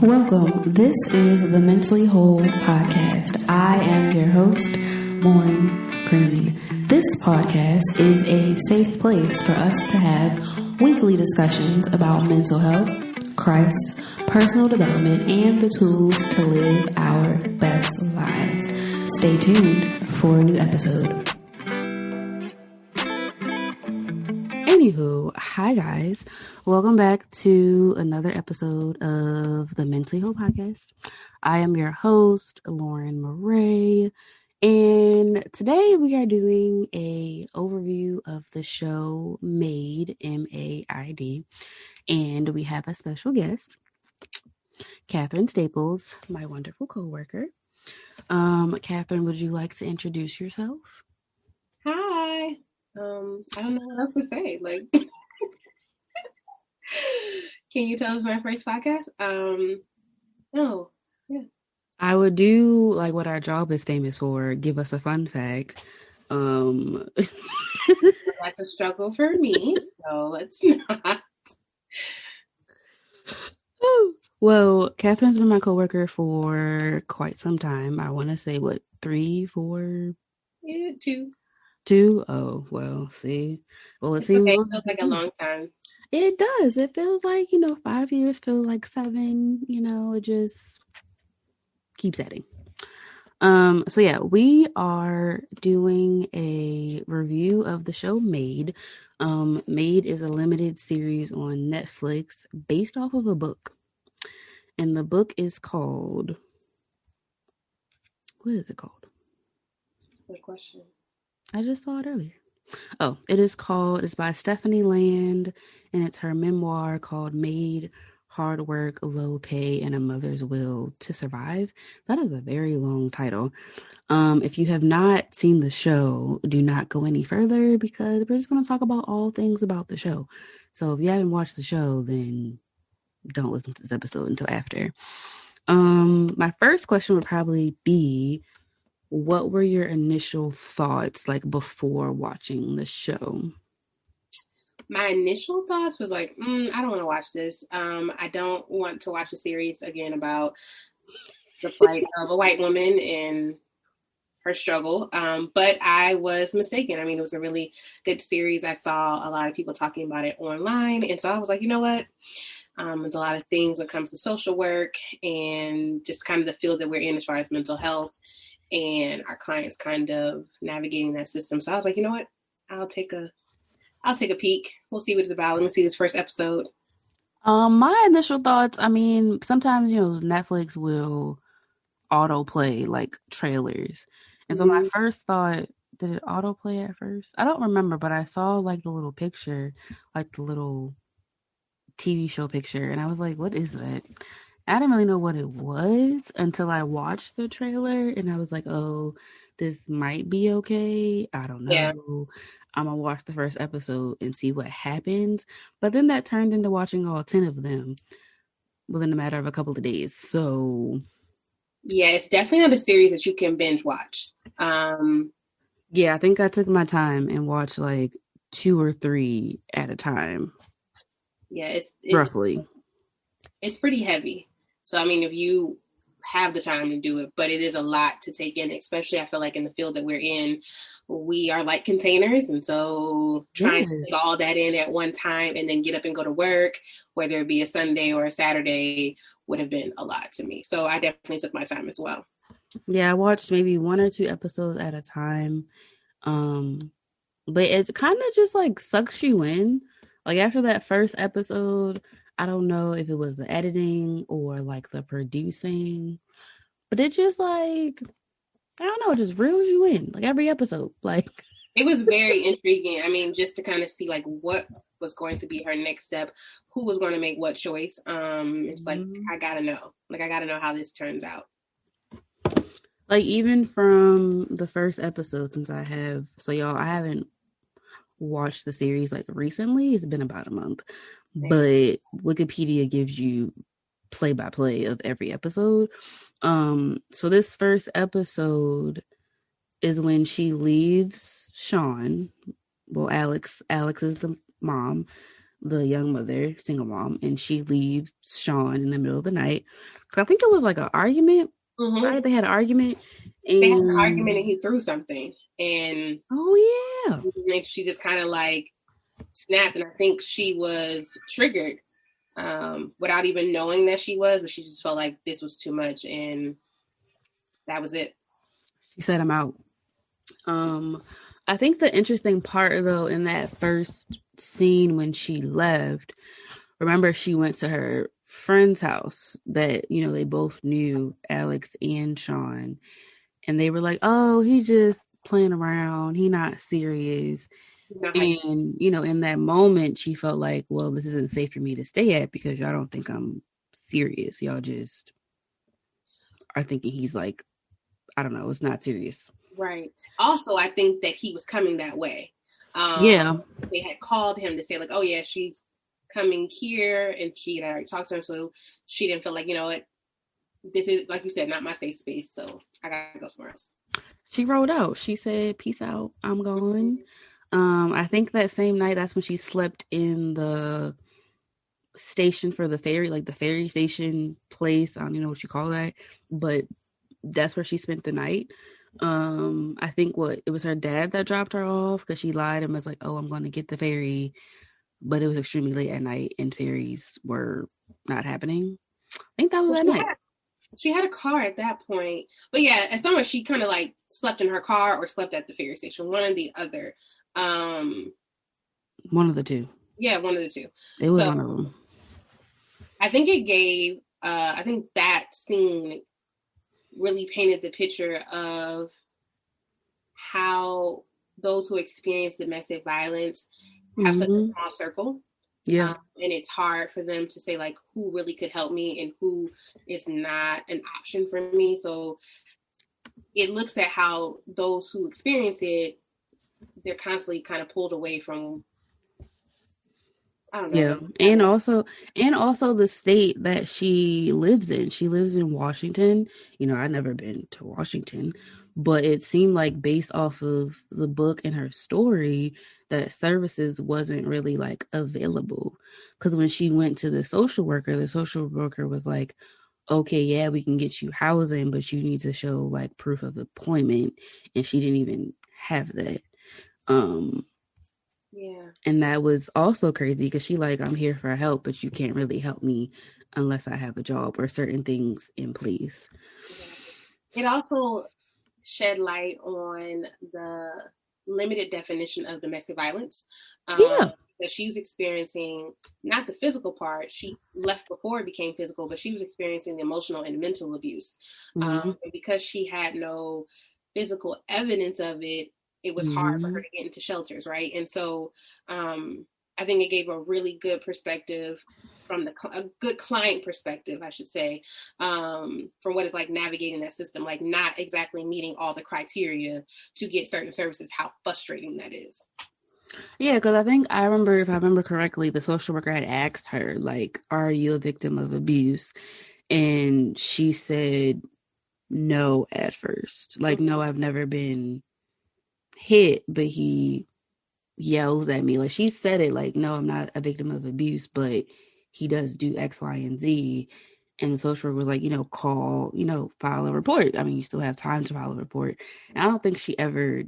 Welcome. This is the Mentally Whole podcast. I am your host, Lauren Green. This podcast is a safe place for us to have weekly discussions about mental health, Christ, personal development, and the tools to live our best lives. Stay tuned for a new episode. Anywho, hi guys. Welcome back to another episode of the Mentally Whole podcast. I am your host, Lauren Murray, and today we are doing a overview of the show MAID, M-A-I-D, and we have a special guest, Kathryn Staples, my wonderful coworker. Kathryn, would you like to introduce yourself? Hi. I don't know what else to say. Like, can you tell us my first podcast? No. Yeah. I would do like what our job is famous for. Give us a fun fact. That's a struggle for me, so let's not. Well, Kathryn's been my coworker for quite some time. I want to say, 3, 4? Yeah, 2. 2? Oh, well, see. Well, it seems okay. It feels like a long time. It does. It feels like, 5 years feels like 7, it just keeps adding. So yeah, we are doing a review of the show MAID. MAID is a limited series on Netflix based off of a book. And the book is called, what is it called? Good question. I just saw it earlier. Oh, it's by Stephanie Land, and it's her memoir called MAID, Hard Work, Low Pay, and a Mother's Will to Survive. That is a very long title. If you have not seen the show, do not go any further because we're just going to talk about all things about the show. So if you haven't watched the show, then don't listen to this episode until after. My first question would probably be, what were your initial thoughts like before watching the show? My initial thoughts was like, I don't want to watch this. I don't want to watch a series again about the plight of a white woman and her struggle. But I was mistaken. I mean, it was a really good series. I saw a lot of people talking about it online. And so I was like, you know what? There's a lot of things when it comes to social work and just kind of the field that we're in as far as mental health and our clients kind of navigating that system. So I was like, you know what? I'll take a peek. We'll see what it's about. Let me see this first episode. My initial thoughts, I mean, sometimes, Netflix will autoplay like trailers. And so my first thought, did it autoplay at first? I don't remember, but I saw like the little picture, like the little TV show picture. And I was like, what is that? I didn't really know what it was until I watched the trailer, and I was like, oh, this might be okay. I don't know. Yeah. I'm going to watch the first episode and see what happens. But then that turned into watching all 10 of them within a matter of a couple of days. So yeah, it's definitely not a series that you can binge watch. Yeah, I think I took my time and watched like 2 or 3 at a time. Yeah, it's roughly. It's pretty heavy. So, I mean, if you have the time to do it, but it is a lot to take in, especially I feel like in the field that we're in, we are like containers. And so trying to take all that in at one time and then get up and go to work, whether it be a Sunday or a Saturday, would have been a lot to me. So I definitely took my time as well. Yeah, I watched maybe 1 or 2 episodes at a time. But it kind of just like sucks you in. Like after that first episode, I don't know if it was the editing or like the producing, but it just like, I don't know, it just reels you in like every episode. Like it was very intriguing. I mean, just to kind of see like what was going to be her next step, who was going to make what choice. It's like, I gotta know how this turns out. Like even from the first episode, since I haven't watched the series like recently. It's been about a month. But Wikipedia gives you play-by-play of every episode. So this first episode is when she leaves Sean. Well, Alex is the mom. the young mother, single mom, and she leaves Sean in the middle of the night. Because I think it was like an argument, Mm-hmm. right? They had an argument, They had an argument and and he threw something, and oh yeah, she just kind of like snapped, and I think she was triggered without even knowing that she was, but she just felt like this was too much, and that was it. she set him out. Um, I think the interesting part though in that first scene when she left, remember she went to her friend's house that they both knew Alex and Sean, and they were like, "Oh, he just playing around. He not serious." You know how you And in that moment, she felt like, "Well, this isn't safe for me to stay at because y'all don't think I'm serious. Y'all just are thinking he's like, I don't know, it's not serious." right. Also, I think that he was coming that way. Um, Yeah, they had called him to say like, "Oh yeah, she's coming here," and she had already talked to him, so she didn't feel like what this is, like you said, not my safe space, so I gotta go somewhere else. she rolled out. She said, "Peace out. I'm gone." Mhm. I think that same night, that's when she slept in the station for the ferry, like the ferry station place. I don't even know what you call that, but that's where she spent the night. I think what it was her dad that dropped her off because she lied and was like, "Oh, I'm going to get the ferry," but it was extremely late at night and ferries were not happening. I think that was Well, that night. she had a car at that point, but yeah, at somewhere she kind of like slept in her car or slept at the ferry station, one or the other. Um, One of the two. yeah, one of the two. It was So one of them. I think it gave. I think that scene really painted the picture of how those who experience domestic violence have such a Hmm. small circle. Yeah. And it's hard for them to say like who really could help me and who is not an option for me. So it looks at how those who experience it, they're constantly kind of pulled away from, I don't know, Yeah. like And also the state that she lives in. She lives in Washington. I've never been to Washington, but it seemed like based off of the book and her story that services wasn't really like available. Cuz when she went to the social worker was like, "Okay, yeah, we can get you housing, but you need to show like proof of employment." And she didn't even have that. Um yeah. and that was also crazy because she like, "I'm here for help, but you can't really help me unless I have a job or certain things in place." Exactly. It also shed light on the limited definition of domestic violence. Yeah. That she was experiencing not the physical part, she left before it became physical, but she was experiencing the emotional and mental abuse. Hmm. And because she had no physical evidence of it, it was hard for her Hmm. to get into shelters, right? And so I think it gave a really good perspective from a good client perspective, I should say, from what it's like navigating that system, like not exactly meeting all the criteria to get certain services, how frustrating that is. Yeah, because I think I remember, if I remember correctly, the social worker had asked her, like, "Are you a victim of abuse?" And she said no at first. Like, "No, I've never been hit," but he yells at me. Like, she said it like, "No, I'm not a victim of abuse, but he does do X, Y, and Z." And the social worker was like, "Call, file a report. I mean, you still have time to file a report." And I don't think she ever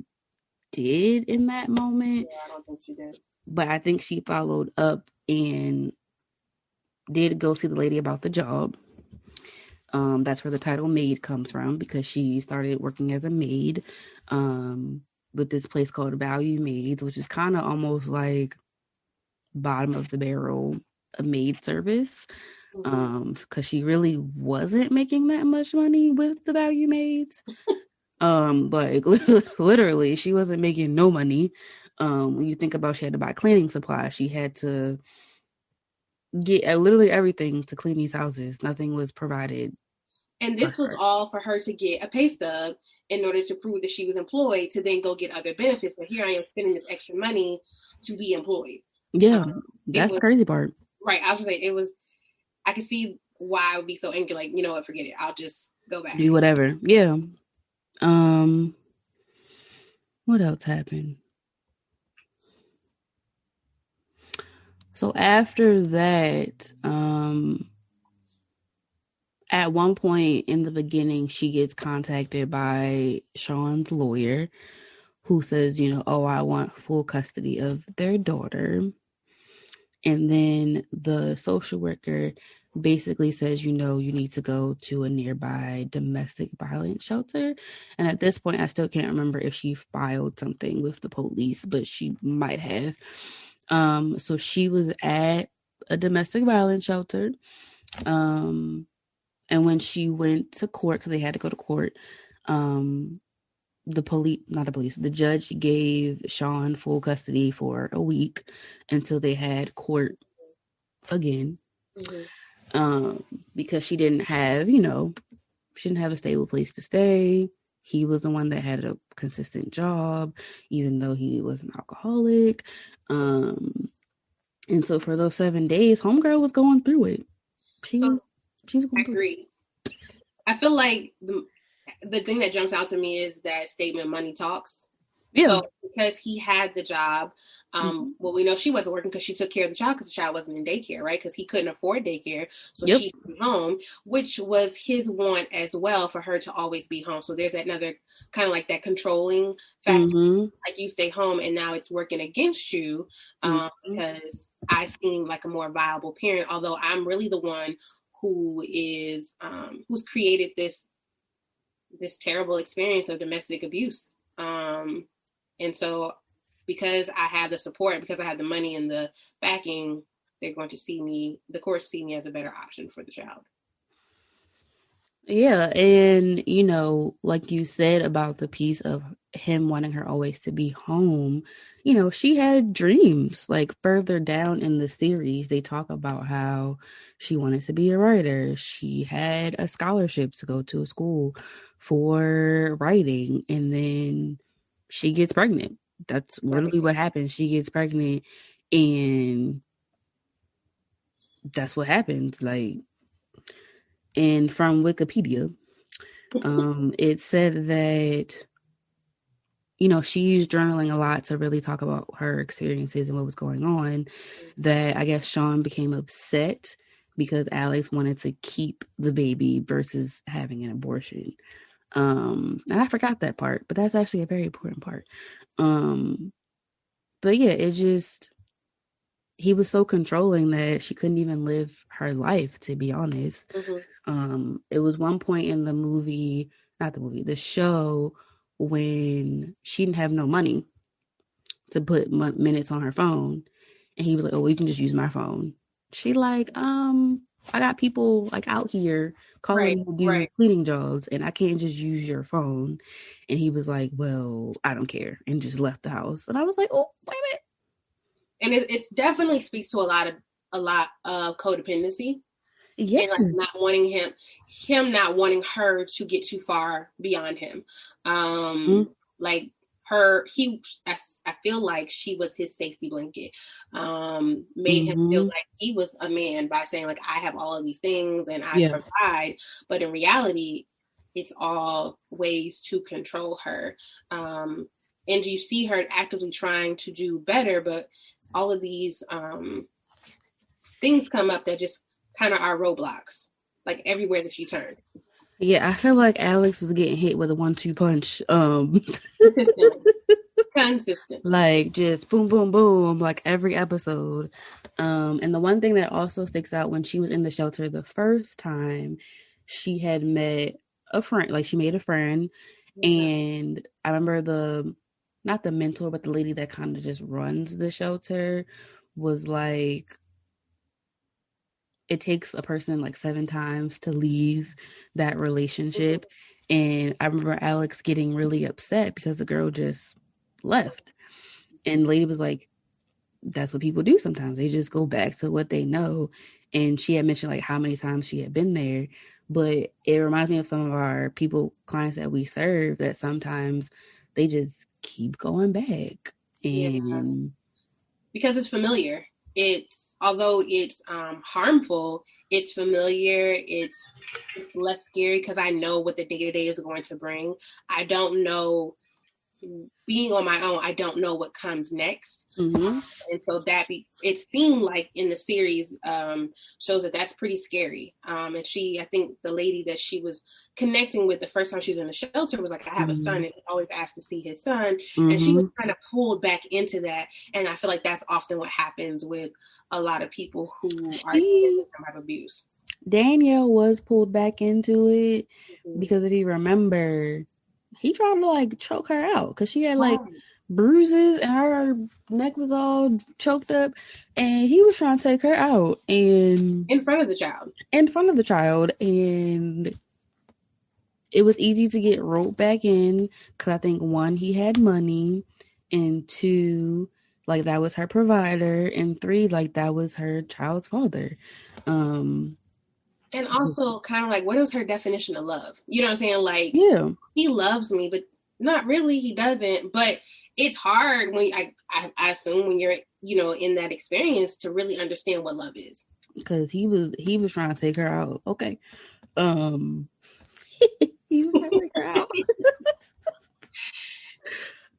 did in that moment, Yeah, I don't think she did. but I think she followed up and did go see the lady about the job. That's where the title maid comes from because she started working as a maid um, with this place called Value Maids, which is kind of almost like bottom of the barrel a maid service Mm-hmm. because she really wasn't making that much money with the Value Maids. Like literally, she wasn't making no money. When you think about, she had to buy cleaning supplies, she had to get literally everything to clean these houses. Nothing was provided And for this was her. all for her to get a pay stub in order to prove that she was employed to then go get other benefits. But here I am spending this extra money to be employed. Yeah, Um, it that's the was crazy part. right. I was gonna say it was. I could see why I would be so angry. Like, you know what? Forget it. I'll just go back. Do whatever. Yeah. Um, what else happened? So after that, at one point in the beginning, she gets contacted by Sean's lawyer, who says, oh, I want full custody of their daughter. And then the social worker basically says, you need to go to a nearby domestic violence shelter. And at this point, I still can't remember if she filed something with the police, but she might have. So she was at a domestic violence shelter. And when she went to court, because they had to go to court, the judge gave Sean full custody for a week until they had court again. Because she didn't have, she didn't have a stable place to stay. He was the one that had a consistent job, even though he was an alcoholic. And so for those 7 days, homegirl was going through it. She was going I through agree. I feel like the thing that jumps out to me is that statement, money talks. Yeah. So because he had the job, well, we know she wasn't working because she took care of the child because the child wasn't in daycare, right? Because he couldn't afford daycare. So she stayed home, which was his want as well, for her to always be home. So there's another kind of like that controlling factor. Like, you stay home and now it's working against you, because I seem like a more viable parent, although I'm really the one who is who's created this terrible experience of domestic abuse. And so because I have the support, because I have the money and the backing, they're going to the courts see me as a better option for the child. Yeah. And, like you said about the piece of him wanting her always to be home, she had dreams. Like, further down in the series, they talk about how she wanted to be a writer. She had a scholarship to go to a school for writing, and then she gets pregnant. That's literally what happens. She gets pregnant, and that's what happens. Like, and from Wikipedia, it said that, she used journaling a lot to really talk about her experiences and what was going on, that I guess Sean became upset because Alex wanted to keep the baby versus having an abortion. And I forgot that part, but that's actually a very important part. But yeah, he was so controlling that she couldn't even live her life, to be honest. It was one point in the show, when she didn't have no money to put minutes on her phone, and he was like, "Oh, well, you can just use my phone." She like, I got people like out here calling me to do cleaning jobs, and I can't just use your phone. And he was like, "Well, I don't care," and just left the house. And I was like, "Oh, wait a minute." And it definitely speaks to a lot of codependency. Yes. And like not wanting him not wanting her to get too far beyond him. Like I feel like she was his safety blanket. Made him feel like he was a man by saying like, I have all of these things and I provide, but in reality, it's all ways to control her. And you see her actively trying to do better, but all of these things come up that just kind of are roadblocks, like everywhere that you turn. Yeah, I feel like Alex was getting hit with a 1-2 punch. Consistent. Like, just boom, boom, boom, like every episode. And the one thing that also sticks out, when she was in the shelter the first time, she had met a friend, like she made a friend. And I remember not the mentor, but the lady that kind of just runs the shelter was like, it takes a person like 7 times to leave that relationship. And I remember Alex getting really upset because the girl just left. And the lady was like, that's what people do sometimes. They just go back to what they know. And she had mentioned like how many times she had been there. But it reminds me of some of our clients that we serve, that sometimes they just keep going back. And because it's familiar. Although it's harmful, it's familiar. It's less scary because I know what the day-to-day is going to bring. I don't know being on my own, I don't know what comes next. Mm-hmm. And so it seemed like in the series shows that that's pretty scary. And I think the lady that she was connecting with the first time she was in the shelter was like, I have a son, Mm-hmm. and he always asked to see his son. And she was Mm-hmm. kind of pulled back into that. And I feel like that's often what happens with a lot of people who are She victims of abuse. Danielle was pulled back into it Mm-hmm. because if you remember, he tried to like choke her out because she had like Right. bruises and her neck was all choked up, and he was trying to take her out and In front of the child. in front of the child, and it was easy to get roped back in because I think one, he had money, and two, like that was her provider, and three, like that was her child's father. Um, And also kind of like, what is her definition of love? You know what I'm saying? Like, yeah, he loves me, but not really, he doesn't. But it's hard when I assume when you're, in that experience to really understand what love is. because he was trying to take her out. Okay, um, he was trying to take her out.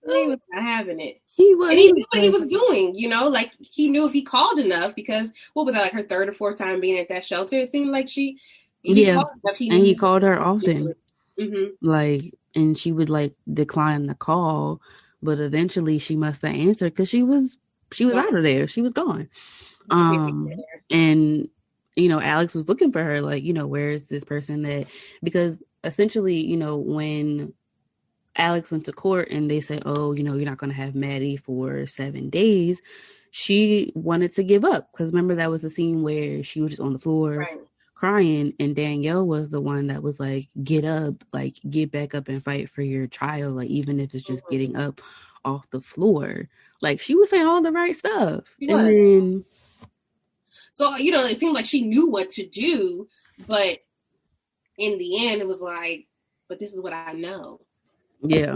He was not having it. He was And he he was knew what he was doing, like he knew if he called enough, because what was that, like her third or fourth time being at that shelter? It seemed like if he yeah, called enough, he and knew he he called her was. often, Mm-hmm. like, and she would like decline the call, but eventually she must have answered because she was Gone. out of there. She was gone. Disappeared. And Alex was looking for her, like, where is this person that, because essentially, when Alex went to court and they said, oh, you're not going to have Maddie for 7 days, she wanted to give up. Because remember, that was the scene where she was just on the floor Right. crying, and Danielle was the one that was like, get up, like, get back up and fight for your child, like, even if it's just Mm-hmm. getting up off the floor. Like, she was saying all the right stuff. He And was. then, So, it seemed like she knew what to do, but in the end, it was like, but this is what I know. yeah,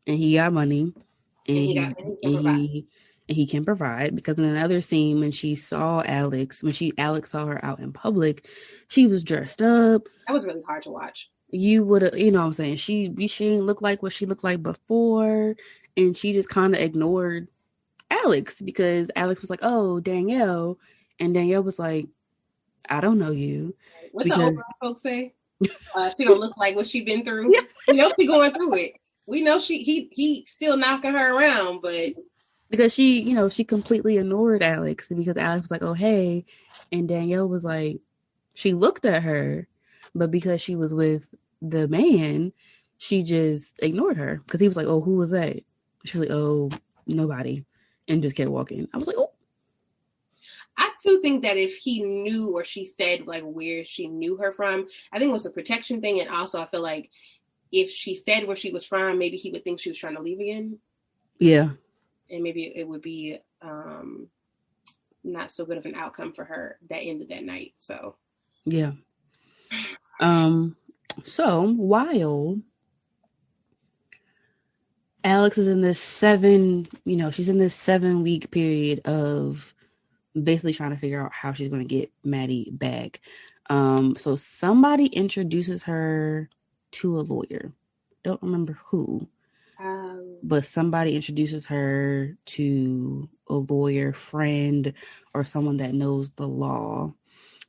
and he got money, and And he and he can and provide. he and he can provide, because in another scene when she saw Alex, when she Alex saw her out in public, she was dressed up. That was really hard to watch. You would have, what I'm saying, she didn't look like what she looked like before, and she just kind of ignored Alex because Alex was like, "Oh, Danielle," and Danielle was like, "I don't know you," What the old because black folks say? She don't look like what she been through. yeah, We know she going through it. We know he still knocking her around, but because she completely ignored Alex because Alex was like, "Oh, hey," and Danielle was like, she looked at her, but because she was with the man, she just ignored her because he was like, "Oh, who was that?" She was like, "Oh, nobody," and just kept walking. I was like, "Oh." I too think that if he knew, or she said like where she knew her from, I think it was a protection thing, and also I feel like if she said where she was from, maybe he would think she was trying to leave again, Yeah, and maybe it would be not so good of an outcome for her that ended that night. So yeah. Um, so while Alex is in this she's in this 7 week period of basically trying to figure out how she's going to get Maddie back. So somebody introduces her to a lawyer. Don't remember who, but somebody introduces her to a lawyer friend or someone that knows the law.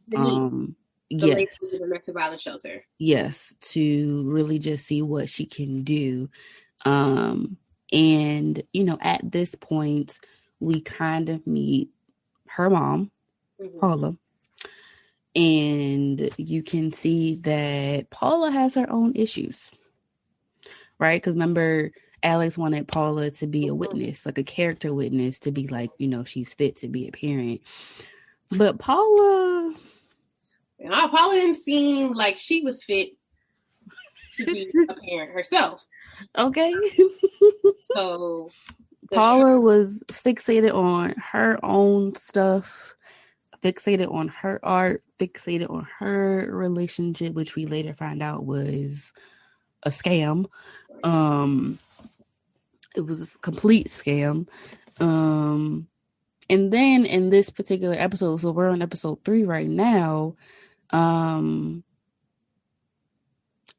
Denise, Um, the lady who yes, was domestic violence shelter. yes, to really just see what she can do. Um, and at this point, we kind of meet her mom, Mm-hmm. Paula, and you can see that Paula has her own issues, right? Because remember, Alex wanted Paula to be a Mm-hmm. witness, like a character witness, to be like, she's fit to be a parent. But Paula, And Paula didn't seem like she was fit to be a parent herself. okay. So Paula was fixated on her own stuff, fixated on her art, fixated on her relationship, which we later find out was a scam. Um, it was a complete scam. Um, and then in this particular episode, so we're on episode 3 right now. Um,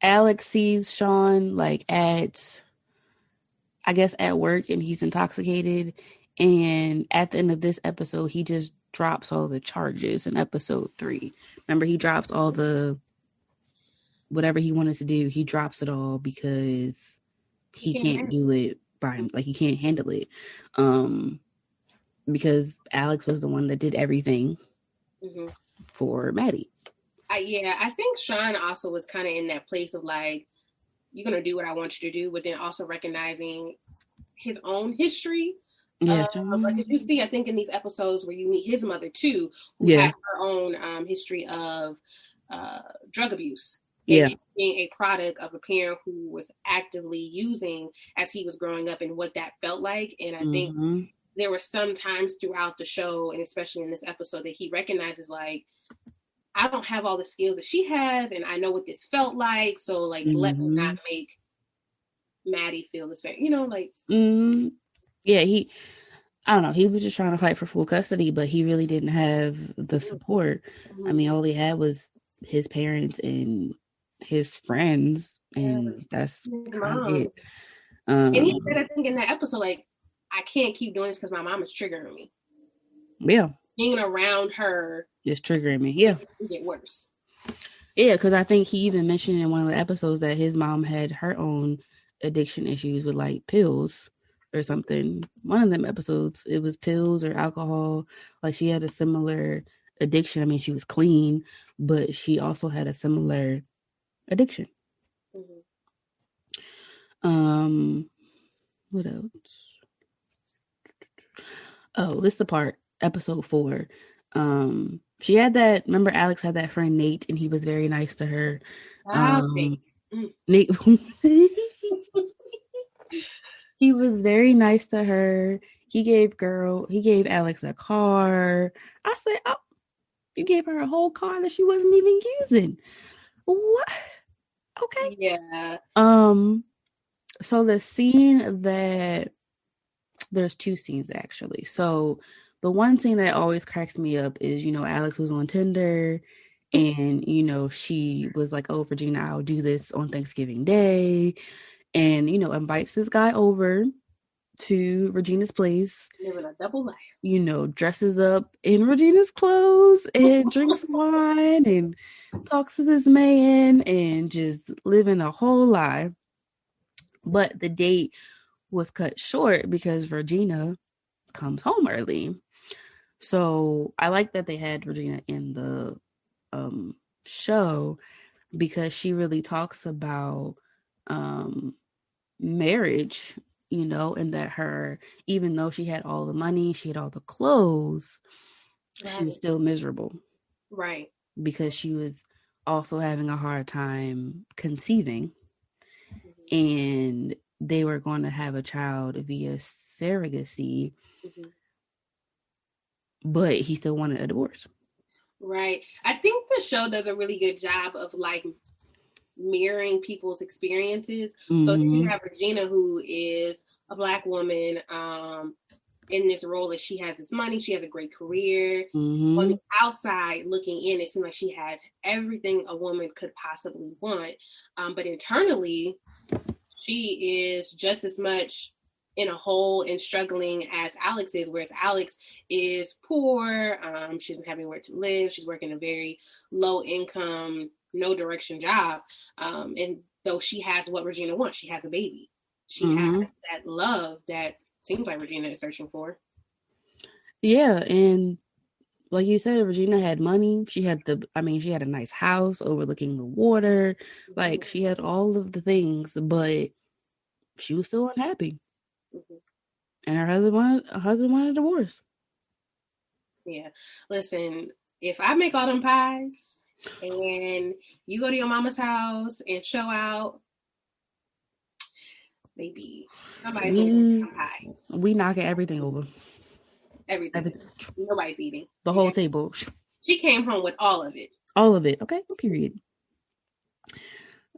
Alex sees Sean like at, I guess, at work and he's intoxicated. And at the end of this episode, he just drops all the charges in episode 3. Remember, he drops all the whatever he wanted to do, he drops it all because He he can't can't handle do it by him. Like, he can't handle it. Because Alex was the one that did everything it. Mm-hmm. for Maddie. I think Sean also was kind of in that place of like, you're gonna do what I want you to do, but then also recognizing his own history. Yeah. Like as you see, I think in these episodes where you meet his mother too, who Yeah. had her own history of drug abuse Yeah. and being a product of a parent who was actively using as he was growing up and what that felt like. And I think there were some times throughout the show, and especially in this episode, that he recognizes like, I don't have all the skills that she has, and I know what this felt like. So like, let me not make Maddie feel the same. You know, like. Yeah, I don't know, he was just trying to fight for full custody, but he really didn't have the support. I mean, all he had was his parents and his friends, and that's kind of Mom. it. And he said, I think in that episode, like, I can't keep doing this because my mom is triggering me. Yeah. Being around her Just triggering me. Yeah. It get worse. Yeah, because I think he even mentioned in one of the episodes that his mom had her own addiction issues with like pills or something. One of them episodes, it was pills or alcohol. Like, she had a similar addiction. I mean, she was clean, but she also had a similar addiction. What else? Oh, this is the part, episode 4. She had that, remember Alex had that friend Nate, and he was very nice to her. Nate he was very nice to her. He gave Alex a car. I said, oh, you gave her a whole car that she wasn't even using. What? Okay. Yeah. So the scene that there's 2 scenes actually. So the one scene that always cracks me up is, Alex was on Tinder and, she was like, oh, Regina, I'll do this on Thanksgiving Day. And, invites this guy over to Regina's place. Living a double life. Dresses up in Regina's clothes and drinks wine and talks to this man and just living a whole lie. But the date was cut short because Regina comes home early. So I like that they had Regina in the show because she really talks about marriage, and that even though she had all the money, she had all the clothes, she was still miserable. Right. Because she was also having a hard time conceiving. And they were going to have a child via surrogacy. But he still wanted a divorce. Right. I think the show does a really good job of like mirroring people's experiences. So you have Regina, who is a Black woman, in this role that she has this money, she has a great career. On the outside looking in, it seems like she has everything a woman could possibly want. But internally, she is just as much in a hole and struggling as Alex is, whereas Alex is poor. She doesn't have anywhere to live. She's working a very low income, no direction job. And though she has what Regina wants, she has a baby. She has that love that seems like Regina is searching for. Yeah, and like you said, Regina had money. She had a nice house overlooking the water. Like, she had all of the things, but she was still unhappy. And her husband wanted a divorce. Yeah. Listen, if I make all them pies and you go to your mama's house and show out, maybe somebody's gonna get some pie. We knocking everything over. Everything. Nobody's eating. The whole table. She came home with all of it. All of it. Okay. Period.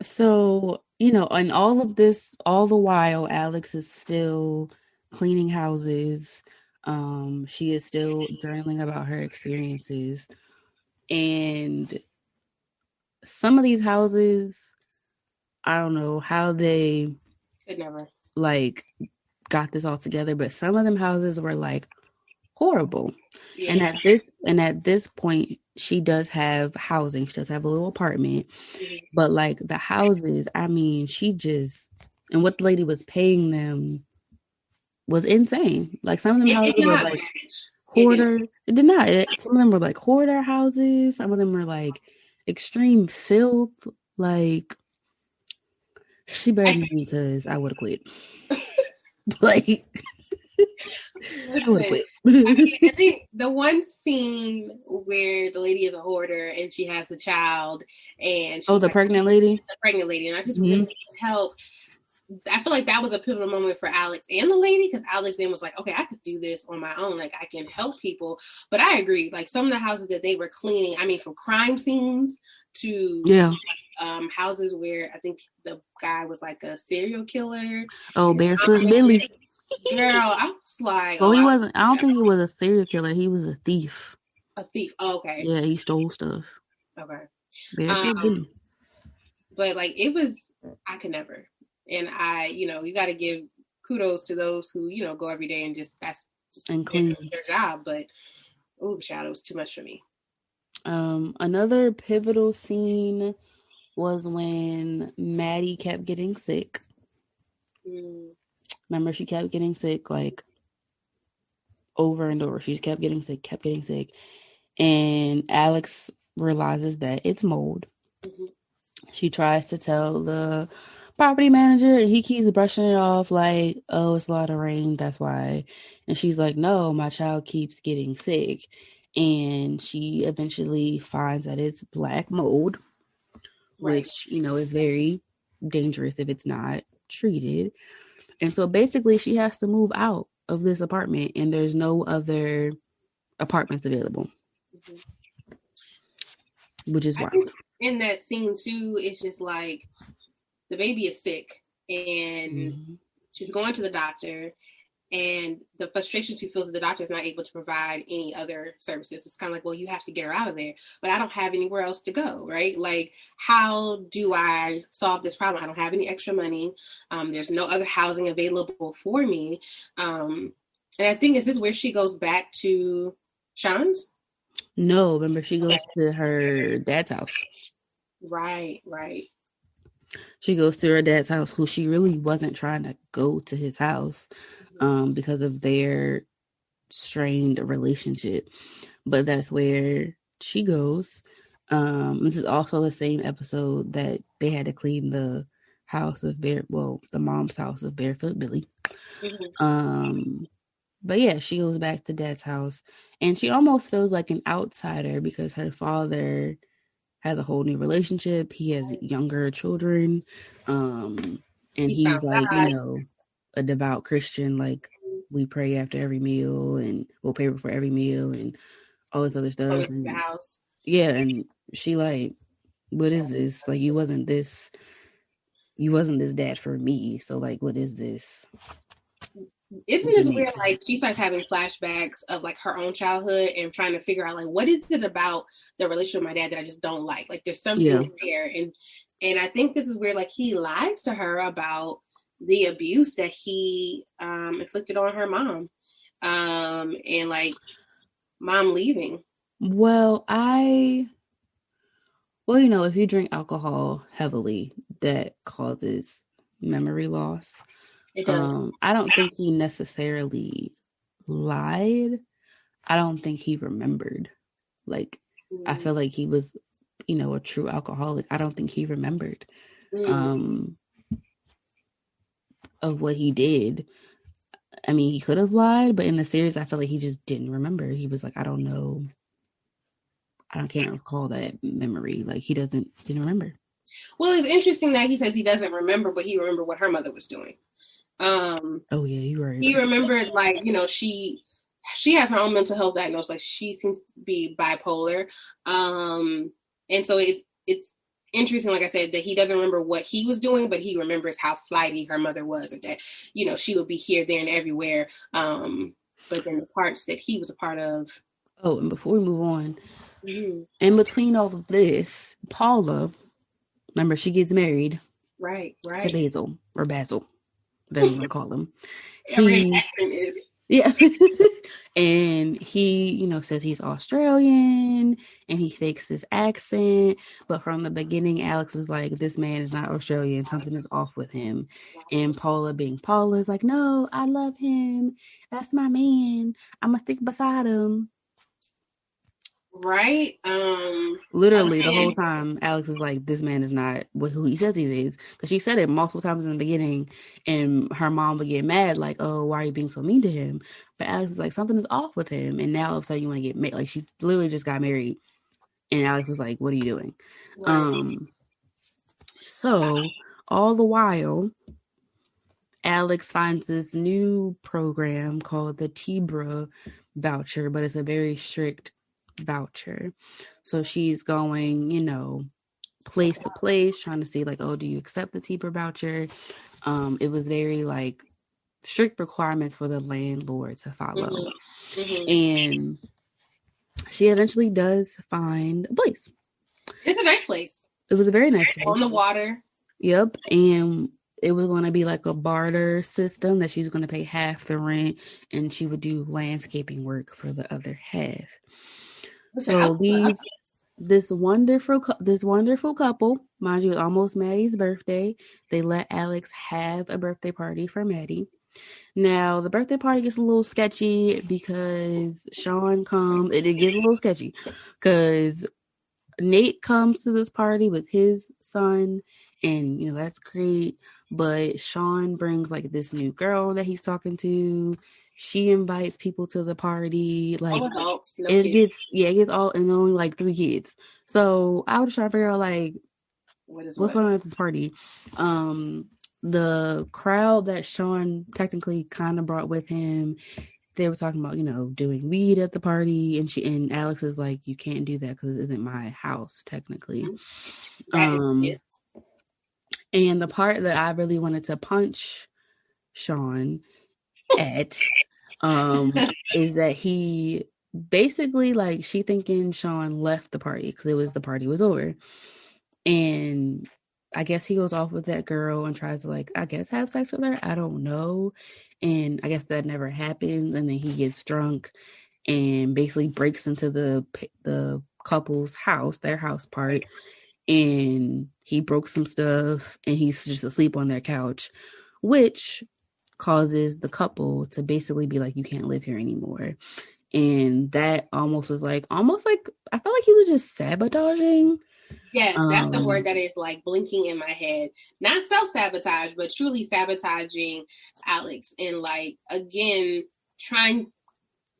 So, and all of this, all the while, Alex is still cleaning houses. She is still journaling about her experiences. And some of these houses, I don't know how they could never like got this all together, but some of them houses were like horrible. And Yeah. at this point, she does have housing. She does have a little apartment, Mhm. but like the houses, I mean, she just and what the lady was paying them was insane. Like some of them It houses did were not like match. It did hoarder. It did not. Some of them were like hoarder houses. Some of them were like extreme filth. Like she not. buried me because I would have quit. Like I would have Listen, quit. I think the one scene where the lady is a hoarder and she has a child and Oh, she's the like pregnant lady. the pregnant lady, and I just really Hmm. need help. I feel like that was a pivotal moment for Alex and the lady, because Alex then was like, okay, I could do this on my own. Like I can help people. But I agree. Like some of the houses that they were cleaning, I mean, from crime scenes to Yeah. houses where I think the guy was like a serial killer. Oh, Barefoot Billy. Girl, I was like, Well, oh, he I would wasn't. I don't never. think he was a serial killer. He was a thief. A thief. Oh, okay. Yeah, he stole stuff. Okay. Barefoot Um, Billy. but like it was, I could never. And you got to give kudos to those who, go every day and just that's just And their, clean. their job. But ooh, child, it was too much for me. Another pivotal scene was when Maddie kept getting sick. Mm, Remember, she kept getting sick like over and over. She just kept getting sick. And Alex realizes that it's mold. mhm. She tries to tell the property manager, and he keeps brushing it off like, oh, it's a lot of rain, that's why. And she's like, no, my child keeps getting sick. And she eventually finds that it's black mold, Right. which, is very dangerous if it's not treated. And so basically, she has to move out of this apartment, and there's no other apartments available, Mhm. which is I wild. think in that scene too, it's just like the baby is sick and Mhm. she's going to the doctor, and the frustration she feels that the doctor is not able to provide any other services. It's kind of like, well, you have to get her out of there, but I don't have anywhere else to go, right? Like, how do I solve this problem? I don't have any extra money. There's no other housing available for me. And I think, is this where she goes back to Sean's? No, remember, she Okay. goes to her dad's house. Right, right. She goes to her dad's house, who she really wasn't trying to go to his house because of their strained relationship. But that's where she goes. This is also the same episode that they had to clean the the mom's house of Barefoot Billy. Mm-hmm. Um, but yeah, she goes back to dad's house, and she almost feels like an outsider because her father has a whole new relationship. He has younger children. Um, and He's found he's like, God. a devout Christian. Like, we pray after every meal and we'll pray before every meal and all this other Coming stuff. to the And house. yeah, and she like, what is this? Like, you wasn't this dad for me. So like, what is this? Isn't Which it this made where sense. like she starts having flashbacks of like her own childhood and trying to figure out like what is it about the relationship with my dad that I just don't like? Like there's Yeah. something there, and I think this is where like he lies to her about the abuse that he inflicted on her mom, and like mom leaving. Well, if you drink alcohol heavily, that causes memory loss. It does. I don't think he necessarily lied. I don't think he remembered. Like, I Mm, feel like he was, a true alcoholic. I don't think he remembered mm. um of what he did. I mean, he could have lied, but in the series, I feel like he just didn't remember. He was like, I don't know. Can't recall that memory. Like didn't remember. Well, it's interesting that he says he doesn't remember, but he remembered what her mother was doing. Um, Oh yeah, you're right. he remembered like she has her own mental health diagnosis, like she seems to be bipolar, and so it's interesting, like I said, that he doesn't remember what he was doing, but he remembers how flighty her mother was, or that she would be here, there, and everywhere, but then the parts that he was a part of. Oh, and before we move on, Mm-hmm. in between all of this, Paula, remember, she gets married Right, to right. Basil or Basil. whatever you want to call him. Every He accent is. Yeah. And he, says he's Australian and he fakes this accent. But from the beginning, Alex was like, this man is not Australian. Something is off with him. And Paula, being Paula, is like, no, I love him. That's my man. I'm going to stick beside him. Right. Literally, the whole time, Alex is like, this man is not who he says he is. Because she said it multiple times in the beginning, and her mom would get mad, like, oh, why are you being so mean to him? But Alex is like, something is off with him. And now all of a sudden, you want to get married. Like, she literally just got married. And Alex was like, what are you doing? Right. So, all the while, Alex finds this new program called the Tibra voucher, but it's a very strict voucher. So she's going, place to place, trying to see like, oh, do you accept the Tibra voucher? It was very like strict requirements for the landlord to follow. Mm-hmm. Mm-hmm. And she eventually does find a place. It's a nice place. It was a very nice place. On the water. Yep. And it was going to be like a barter system that she was going to pay half the rent and she would do landscaping work for the other half. So this wonderful couple, mind you, almost Maddie's birthday, they let Alex have a birthday party for Maddie. Now the birthday party gets a little sketchy because Sean comes. It gets a little sketchy because Nate comes to this party with his son, and that's great. But Sean brings like this new girl that he's talking to. She invites people to the party. Like all adults, no it kids. gets all, and only like 3 kids. So I was trying to figure out like what's going on at this party. The crowd that Sean technically kind of brought with him, they were talking about, doing weed at the party, and Alex is like, you can't do that because it isn't my house technically. And the part that I really wanted to punch Sean at is that he basically, like, she thinking Sean left the party because the party was over, and I guess he goes off with that girl and tries to, like, I guess have sex with her. I don't know. And I guess that never happens. And then he gets drunk and basically breaks into the couple's house, their house part. And he broke some stuff and he's just asleep on their couch, which causes the couple to basically be like, you can't live here anymore. And that almost like, I felt like he was just sabotaging. Yes, that's the word that is like blinking in my head. Not self-sabotage, but truly sabotaging Alex and like again trying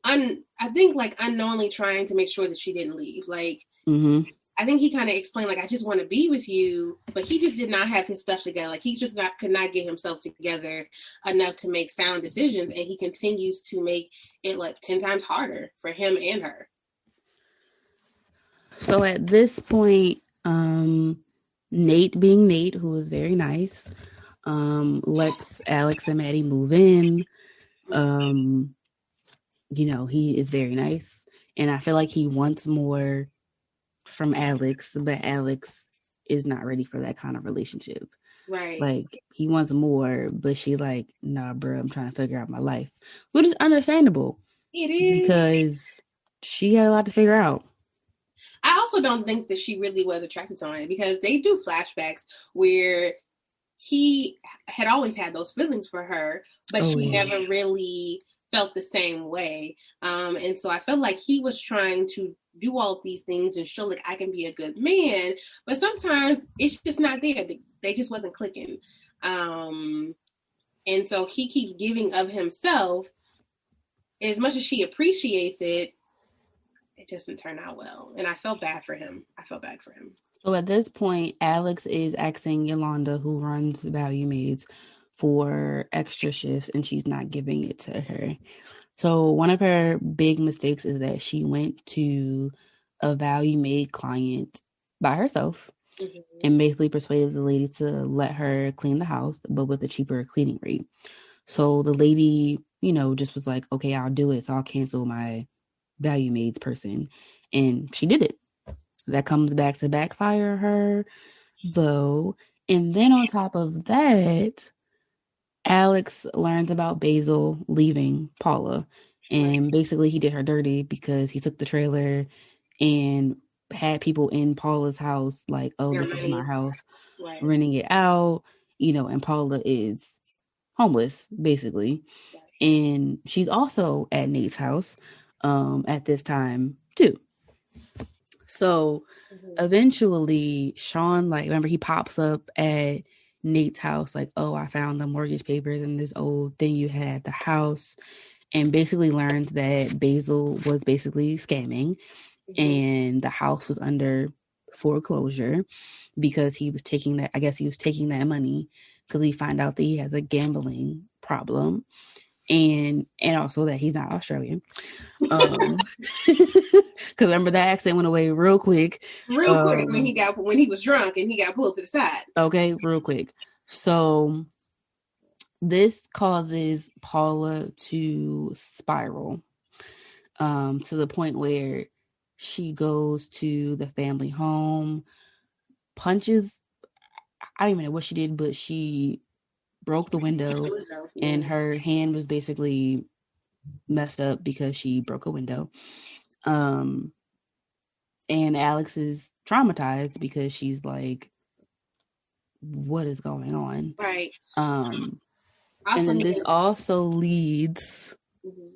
I think like unknowingly trying to make sure that she didn't leave. Like I think he kind of explained like I just want to be with you, but he just did not have his stuff together. Like he just could not get himself together enough to make sound decisions, and he continues to make it like 10 times harder for him and her. So at this point, Nate, being Nate, who is very nice, lets Alex and Maddie move in. He is very nice. And I feel like he wants more from Alex, but Alex is not ready for that kind of relationship. Right. Like, he wants more, but she like, nah, bro, I'm trying to figure out my life. Which is understandable. It is. Because she had a lot to figure out. I also don't think that she really was attracted to him because they do flashbacks where he had always had those feelings for her, but she never really felt the same way. And so I felt like he was trying to do all of these things and show like I can be a good man, but sometimes it's just not there. They just wasn't clicking. And so he keeps giving of himself. As much as she appreciates it, it doesn't turn out well. And I felt bad for him. So at this point, Alex is asking Yolanda, who runs Value Maids, for extra shifts, and she's not giving it to her. So one of her big mistakes is that she went to a Value Maid client by herself and basically persuaded the lady to let her clean the house, but with a cheaper cleaning rate. So the lady, just was like, okay, I'll do it. So I'll cancel my Value Maids person. And she did it. That comes back to backfire her, though. And then on top of that, Alex learns about Basil leaving Paula, Right. and basically he did her dirty because he took the trailer and had people in Paula's house like, oh, Their this is my money. house, Right. renting it out, and Paula is homeless basically. Right. And she's also at Nate's house at this time too. So Mm-hmm. eventually Sean, like, remember he pops up at Nate's house like, oh, I found the mortgage papers and this old thing you had at the house, and basically learns that Basil was basically scamming Mm-hmm. and the house was under foreclosure because he was taking that, I guess he was taking that money because we find out that he has a gambling problem, and also that he's not Australian. Because remember that accent went away real quick. Real quick when he was drunk and he got pulled to the side. Okay, real quick. So this causes Paula to spiral to the point where she goes to the family home, punches. I don't even know what she did, but she broke the window, and Yeah. her hand was basically messed up because she broke a window. Um, and Alex is traumatized because she's like, what is going on? Right. Um, and Also then need this also leads mm-hmm.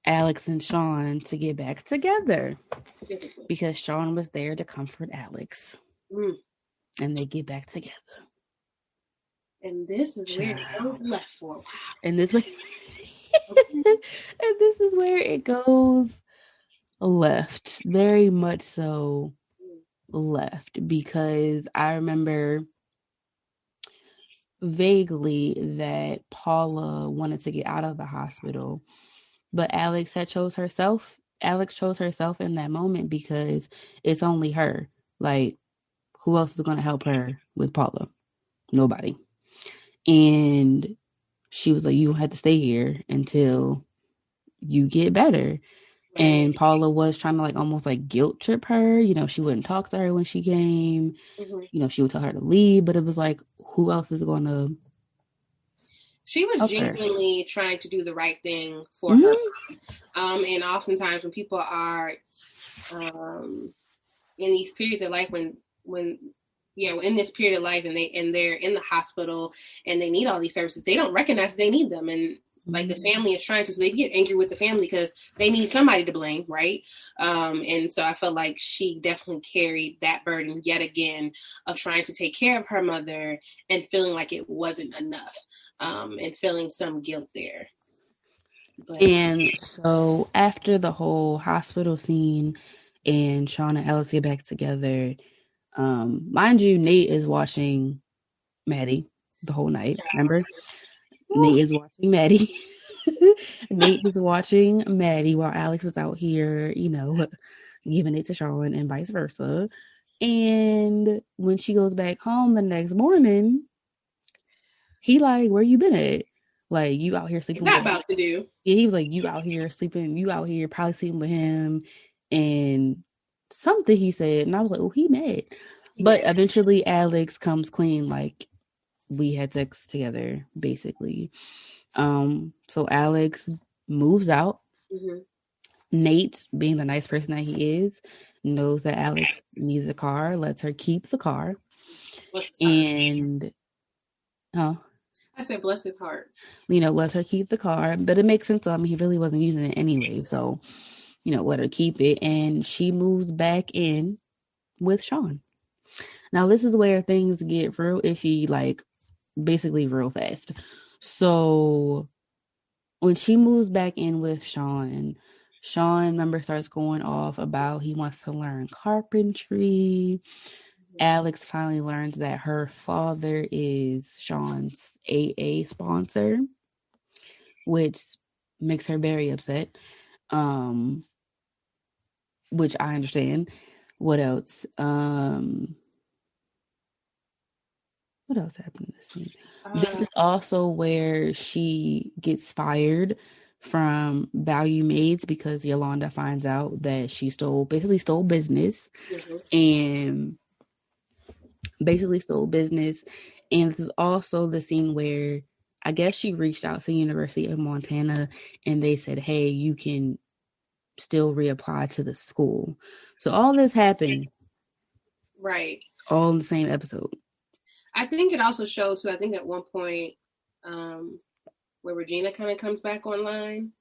Alex and Sean to get back together Physically. because Sean was there to comfort Alex, Mm. and they get back together. And this is where it goes Child. left for a while. And this way, Okay. and this is where it goes left, very much so left, because I remember vaguely that Paula wanted to get out of the hospital, but Alex chose herself in that moment because it's only her. Like, who else is going to help her with Paula? Nobody. And she was like, you have to stay here until you get better. Right. And Paula was trying to like almost like guilt trip her. She wouldn't talk to her when she came. Mm-hmm. She would tell her to leave, but it was like, who else is going to She was help her? genuinely trying to do the right thing for her. Mm-hmm. And oftentimes when people are in these periods of life when in this period of life and they're in the hospital and they need all these services, they don't recognize they need them, and like the family is trying to, so they get angry with the family because they need somebody to blame, right? And so I felt like she definitely carried that burden yet again of trying to take care of her mother and feeling like it wasn't enough, and feeling some guilt there. But And so after the whole hospital scene and Sean and Alex get back together, mind you, Nate is watching Maddie the whole night. Remember? Nate is watching Maddie. Nate is watching Maddie while Alex is out here, giving it to Sean and vice versa. And when she goes back home the next morning, he like, where you been at? Like, you out here what sleeping that with, about to do? yeah, he was like, you out here probably sleeping with him and something he said. And I was like, oh, he mad. He But mad. eventually Alex comes clean, like, we had sex together, basically. So Alex moves out. Mm-hmm. Nate, being the nice person that he is, knows that Alex needs a car, lets her keep the car, Bless his heart. and uh, I said, bless his heart. lets her keep the car. But it makes sense. I mean, he really wasn't using it anyway, so let her keep it, and she moves back in with Sean. Now, this is where things get real iffy, like basically real fast. So when she moves back in with Sean, remember, starts going off about he wants to learn carpentry. Alex finally learns that her father is Sean's AA sponsor, which makes her very upset. Um, which I understand. What else? What else happened in this scene? This Uh, is also where she gets fired from Value Maids because Yolanda finds out that she basically stole business, mhm. and basically stole business. And this is also the scene where I guess she reached out to the University of Montana and they said, hey, you can still reapply to the school. So all this happened Right. all in the same episode. I think it also shows too. I think at one point, um, where Regina kind of comes back online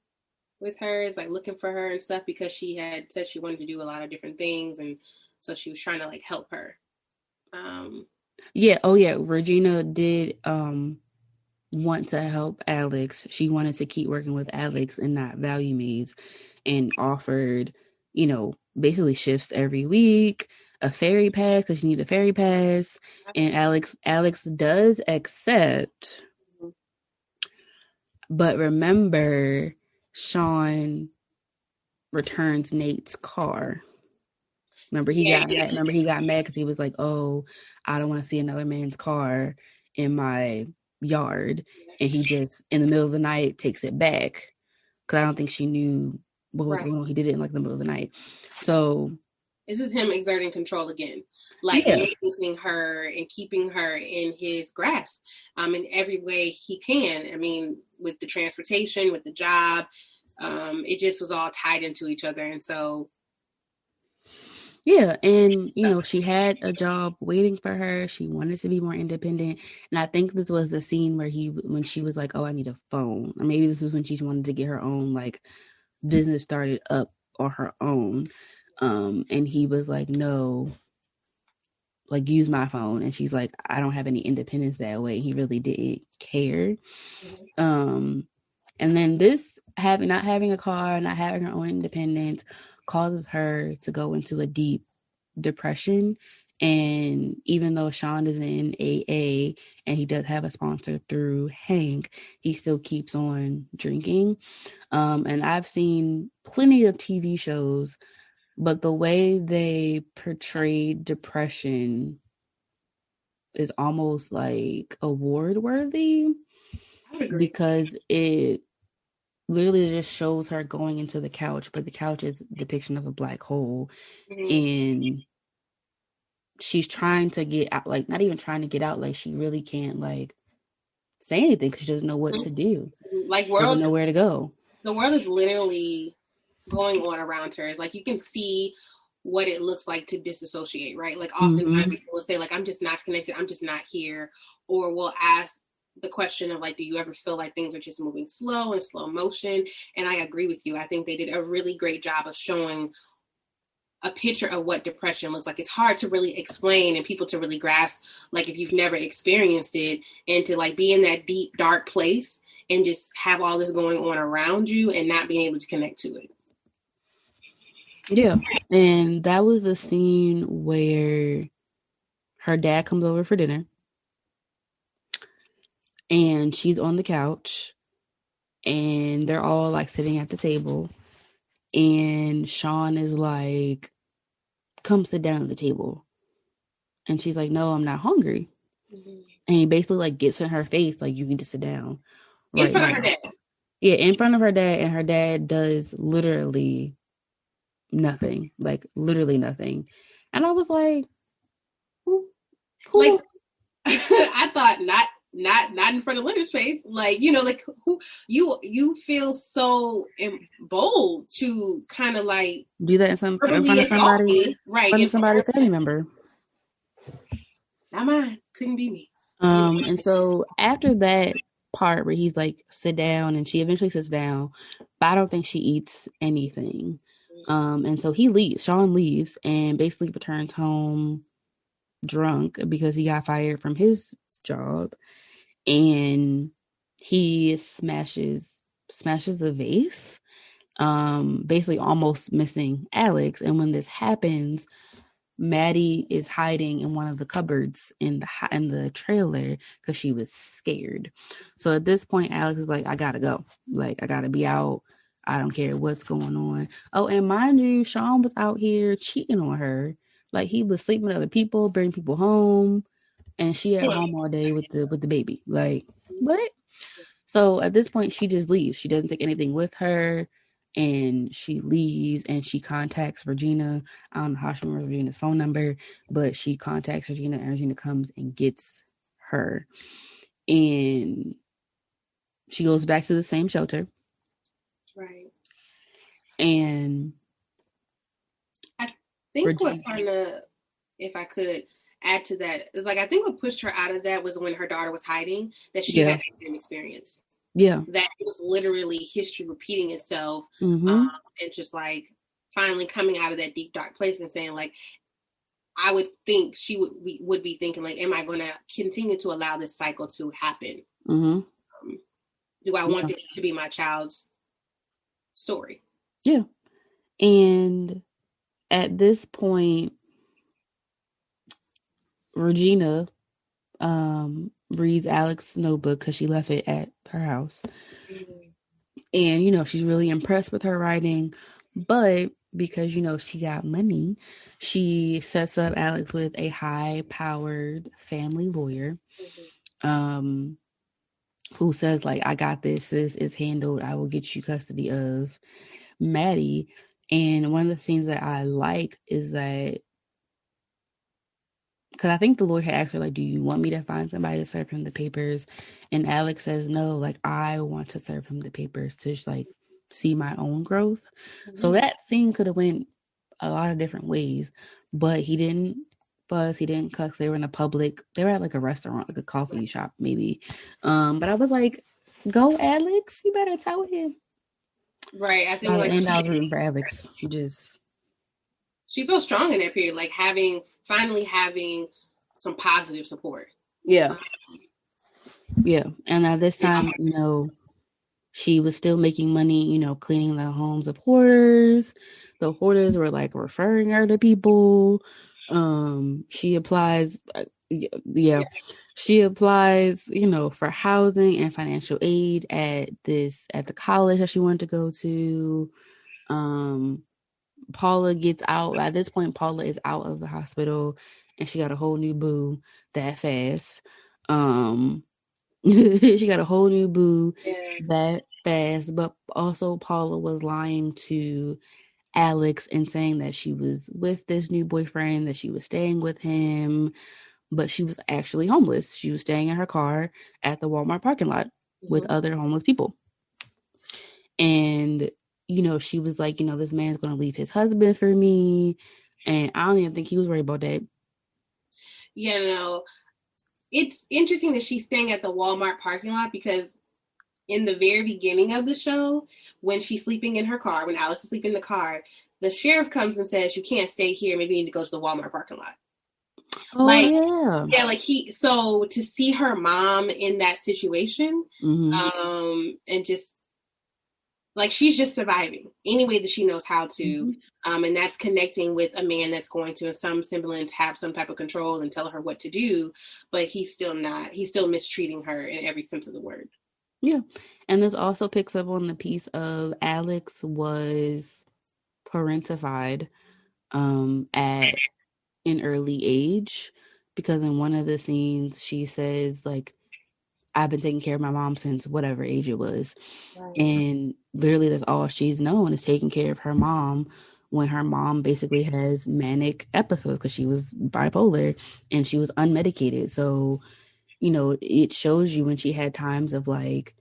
with her, is like looking for her and stuff because she had said she wanted to do a lot of different things, and so she was trying to like help her. Um, Yeah, oh yeah, Regina did want to help Alex. She wanted to keep working with Alex and not value maids and offered, basically shifts every week, a ferry pass because she needed a ferry pass. And Alex does accept, but remember, Sean returns Nate's car. Remember he yeah, got mad. Remember he got mad because he was like, "Oh, I don't want to see another man's car in my yard," and he just in the middle of the night takes it back because I don't think she knew what was right. going on. He did it in like the middle of the night. So This is him exerting control again, like yeah, influencing her and keeping her in his grasp, in every way he can. I mean, with the transportation, with the job, it just was all tied into each other, and so yeah, and she had a job waiting for her. She wanted to be more independent, and I think this was the scene where when she was like, "Oh, I need a phone," or maybe this was when she wanted to get her own like business started up on her own. And he was like, no, like use my phone. And she's like, I don't have any independence that way. He really didn't care. Um, and then this not having a car, not having her own independence causes her to go into a deep depression. And even though Sean is in AA and he does have a sponsor through Hank, he still keeps on drinking. And I've seen plenty of TV shows, but the way they portray depression is almost like award worthy I would agree. because it literally just shows her going into the couch, but the couch is a depiction of a black hole. Mm-hmm. And she's trying to get out, like not even trying to get out, like she really can't like say anything because she doesn't know what to do, Like doesn't world, know where to go. the world is literally going on around her. It's like you can see what it looks like to disassociate, right? Like oftentimes Mm-hmm. people will say, like, I'm just not connected, I'm just not here. Or we'll ask the question of like, do you ever feel like things are just moving slow in slow motion? And I agree with you. I think they did a really great job of showing a picture of what depression looks like. It's hard to really explain and people to really grasp, like if you've never experienced it, and to like be in that deep dark place and just have all this going on around you and not being able to connect to it. Yeah. And that was the scene where her dad comes over for dinner and she's on the couch and they're all like sitting at the table and Sean is like, come sit down at the table. And she's like, no, I'm not hungry. Mm-hmm. And he basically like gets in her face, like, you need to sit down In right front of her now. dad. Yeah, in front of her dad, and her dad does literally nothing, like literally nothing. And I was like, who, Like who, I thought not in front of Leonard's face. Like, like who you feel so bold to kind of like do that in verbally front of assault somebody, in me, right? front In of front of somebody's her. family member. Not mine. Couldn't be me. And so after that part where he's like, sit down, and she eventually sits down, but I don't think she eats anything. And so he leaves, Sean leaves, and basically returns home drunk because he got fired from his job. And he smashes a vase, basically almost missing Alex. And when this happens, Maddie is hiding in one of the cupboards in the trailer because she was scared. So at this point, Alex is like, I gotta go. Like, I gotta be out. I don't care what's going on. Oh, and mind you, Sean was out here cheating on her. Like, he was sleeping with other people, bringing people home, and she at home all day with the baby. Like, what? So at this point, she just leaves. She doesn't take anything with her, and she leaves and she contacts Regina. I don't know how she remembers Regina's phone number, but she contacts Regina, and Regina comes and gets her. And She goes back to the same shelter. Right. And I think what Regina, kind of, if I could add to that, is like I think what pushed her out of that was when her daughter was hiding, that she yeah, had the same experience. yeah, That it was literally history repeating itself, um, mm-hmm, and just like finally coming out of that deep dark place and saying like, I would think she would be thinking like, am I going to continue to allow this cycle to happen? mm-hmm, Um, do I want yeah, this to be my child's story? yeah. And at this point, Regina reads Alex's notebook because she left it at her house. Mm-hmm. And, she's really impressed with her writing. But because, she got money, she sets up Alex with a high powered family lawyer, um, who says, like, I got this, this is handled, I will get you custody of Maddie. And one of the scenes that I like is that, because I think the lawyer had asked her, like, do you want me to find somebody to serve him the papers? And Alex says, no, like, I want to serve him the papers to, like, see my own growth. So Mm-hmm. that scene could have went a lot of different ways, but he didn't fuss, he didn't cuss. They were in a public, they were at, like, a restaurant, like a coffee shop, maybe. But I was like, go, Alex, you better tell him. Right. I By think the like end, I was rooting for Alex. Just, she feels strong in that period, like finally having some positive support. yeah, yeah. And at this Yeah. time, she was still making money, cleaning the homes of hoarders. The hoarders were like referring her to people. She applies, yeah, she applies, for housing and financial aid at the college that she wanted to go to. Um, Paula gets out. At this point, Paula is out of the hospital and she got a whole new boo that fast. Um, she got a whole new boo Yeah. that fast, but also Paula was lying to Alex and saying that she was with this new boyfriend, that she was staying with him, but she was actually homeless. She was staying in her car at the Walmart parking lot with Mm-hmm. other homeless people. And, she was like, this man's going to leave his husband for me. And I don't even think he was worried about that. Yeah, no. It's interesting that she's staying at the Walmart parking lot because in the very beginning of the show, when she's sleeping in her car, when Alice is sleeping in the car, the sheriff comes and says, you can't stay here. Maybe you need to go to the Walmart parking lot. Oh, Like, yeah. yeah, like so to see her mom in that situation, Mm-hmm. and just like she's just surviving any way that she knows how to. Mm-hmm. And that's connecting with a man that's going to, in some semblance, have some type of control and tell her what to do, but he's still not. He's still mistreating her in every sense of the word. Yeah. And this also picks up on the piece of Alex was parentified at an early age, because in one of the scenes she says, like, I've been taking care of my mom since whatever age it was. Right. And literally that's all she's known, is taking care of her mom when her mom basically has manic episodes because she was bipolar and she was unmedicated. So, it shows you when she had times of like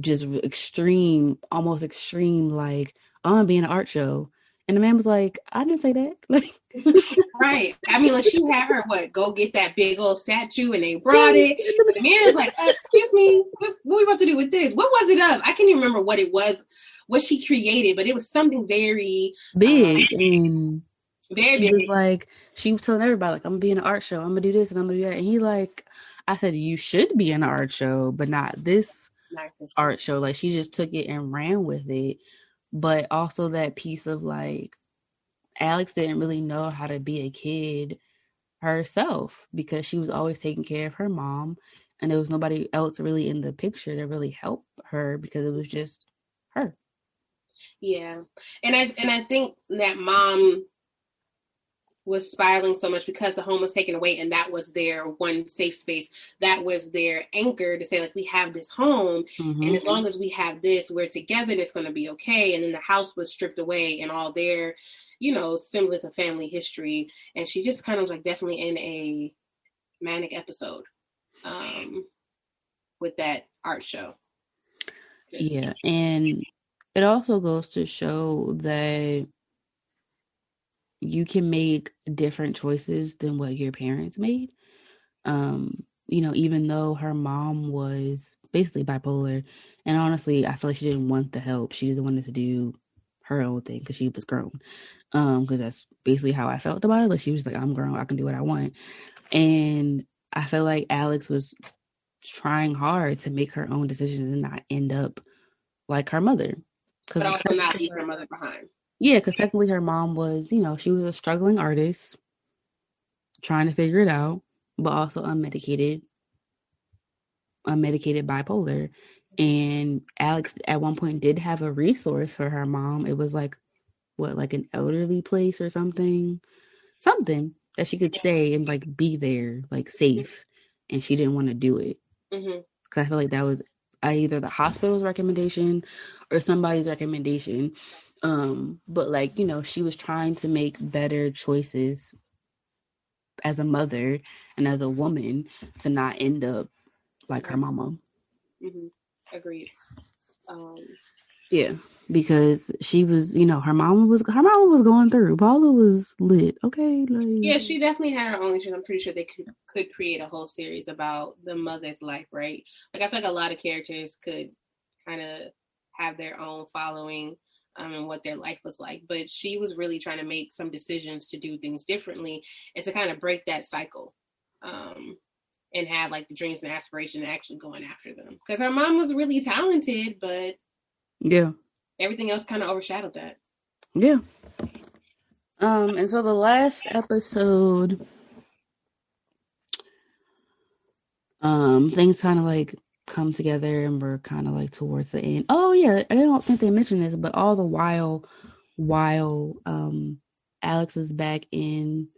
just extreme, almost extreme, like, oh, I'm being an art show. And the man was like, I didn't say that. Like, Right. I mean, like she had her go get that big old statue, and they brought it. And the man is like, "Excuse me, what are we about to do with this? What was it of? I can't even remember what it was, what she created, but it was something very, big. And very she was big." like, she was telling everybody, like, I'm gonna be in an art show, I'm gonna do this and I'm gonna do that. And he like, I said, you should be in an art show, but not this Not this one. art show. Like, she just took it and ran with it. But also that piece of like, Alex didn't really know how to be a kid herself because she was always taking care of her mom, and there was nobody else really in the picture to really help her because it was just her. Yeah, and I think that mom was spiraling so much because the home was taken away, and that was their one safe space. That was their anchor to say, like, we have this home, and Mm-hmm. as long as we have this, we're together and it's going to be okay. And then the house was stripped away and all their, semblance of family history. And she just kind of was like definitely in a manic episode. Um, with that art show. Just Yeah, and it also goes to show that you can make different choices than what your parents made. Even though her mom was basically bipolar, and honestly, I feel like she didn't want the help. She just wanted to do her own thing because she was grown. Because that's basically how I felt about it. Like she was like, I'm grown, I can do what I want. And I feel like Alex was trying hard to make her own decisions and not end up like her mother. but Because also not leave her mother behind. yeah, because technically her mom was, she was a struggling artist trying to figure it out, but also unmedicated bipolar. And Alex at one point did have a resource for her mom. It was like what, like an elderly place or something, something that she could stay and like be there, like safe. And she didn't want to do it Mm-hmm. because I feel like that was either the hospital's recommendation or somebody's recommendation. But like, she was trying to make better choices as a mother and as a woman to not end up like her Right. mama. Mm-hmm. Agreed. Yeah, because she was, her mama was going through. Paula was lit. Okay, Yeah, like she definitely had her own issues. I'm pretty sure they could create a whole series about the mother's life, right? Like I feel like a lot of characters could kind of have their own following and what their life was like. But she was really trying to make some decisions to do things differently and to kind of break that cycle. And have like the dreams and aspirations actually going after them. Because her mom was really talented, but yeah, everything else kind of overshadowed that. yeah. And so the last episode, things kind of like come together and we're kind of like towards the end. Oh yeah, I don't think they mentioned this, but all the while Alex is back in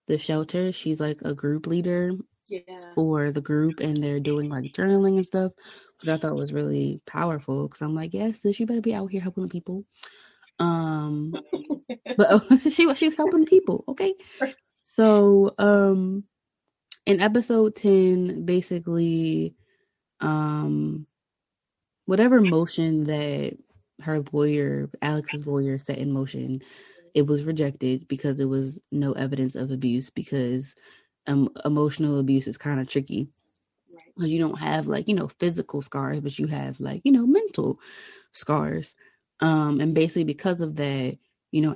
the shelter, she's like a group leader Yeah. for the group and they're doing like journaling and stuff, which I thought was really powerful because I'm like, yes, sis, you better be out here helping the people. But she was helping people, okay? So in episode 10, basically, um whatever motion that Alex's lawyer set in motion, it was rejected because there was no evidence of abuse because emotional abuse is kind of tricky. Right. You don't have like, physical scars, but you have like, mental scars. And basically because of that,